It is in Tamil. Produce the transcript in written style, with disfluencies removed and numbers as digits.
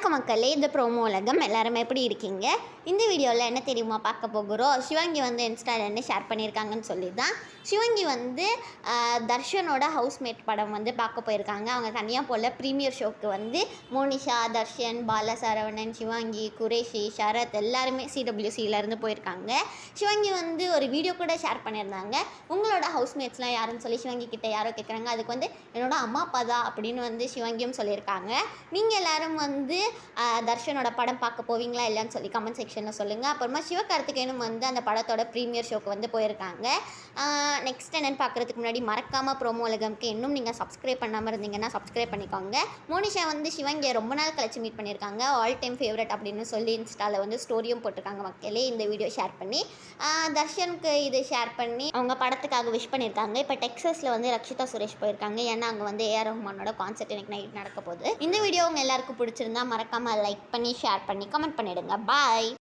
வணக்கம் மக்களே, இந்த ப்ரோமோ உலகம் எல்லாருமே எப்படி இருக்கீங்க? இந்த வீடியோவில் என்ன தெரியுமா பார்க்க போகிறோம்? சிவாங்கி வந்து இன்ஸ்டாவில் என்ன ஷேர் பண்ணியிருக்காங்கன்னு சொல்லி தான். சிவாங்கி வந்து தர்ஷனோட ஹவுஸ்மேட் படம் வந்து பார்க்க போயிருக்காங்க. அவங்க தனியாக போல் ப்ரீமியர் ஷோக்கு வந்து மோனிஷா, தர்ஷன், பாலசரவணன், சிவாங்கி, குரேஷி, சரத் எல்லாருமே CWCலேருந்து போயிருக்காங்க. சிவாங்கி வந்து ஒரு வீடியோ கூட ஷேர் பண்ணியிருந்தாங்க. உங்களோட ஹவுஸ்மேட்ஸ்லாம் யாருன்னு சொல்லி சிவாங்கி கிட்ட யாரோ கேட்குறாங்க. அதுக்கு வந்து என்னோட அம்மா அப்பா தான் அப்படின்னு வந்து சிவாங்கியும் சொல்லியிருக்காங்க. நீங்கள் எல்லோரும் வந்து தர்ஷனோட படம் பார்க்க போவீங்களா இல்லைன்னு சொல்லி கமெண்ட் செக்ஷனில் சொல்லுங்கள். அப்புறமா சிவகார்த்திகேயனும் வந்து அந்த படத்தோட ப்ரீமியர் ஷோக்கு வந்து போயிருக்காங்க. நெக்ஸ்ட் என்னென்னு பார்க்குறதுக்கு முன்னாடி மறக்காமல் ப்ரோமோ உலகம்க்கு இன்னும் நீங்கள் சப்ஸ்கிரைப் பண்ணாமல் இருந்தீங்கன்னா சப்ஸ்கிரைப் பண்ணிக்கோங்க. மோனிஷா வந்து சிவங்கியை ரொம்ப நாள் கழிச்சு மீட் பண்ணியிருக்காங்க. ஆல் டைம் ஃபேவரட் அப்படின்னு சொல்லி இன்ஸ்டாவில் வந்து ஸ்டோரியும் போட்டிருக்காங்க மக்களே. இந்த வீடியோ ஷேர் பண்ணி தர்ஷனுக்கு இது ஷேர் பண்ணி அவங்க படத்துக்காக விஷ் பண்ணியிருக்காங்க. இப்போ டெக்ஸஸில் வந்து ரக்ஷிதா சுரேஷ் போயிருக்காங்க. ஏன்னா அங்கே வந்து AR ரஹ்மானோட கான்சர்ட் எனக்கு நைட் நடக்க போகுது. இந்த வீடியோ உங்கள் எல்லாருக்கும் பிடிச்சிருந்தா மறக்காமல் லைக் பண்ணி ஷேர் பண்ணி கமெண்ட் பண்ணிவிடுங்க. பாய்.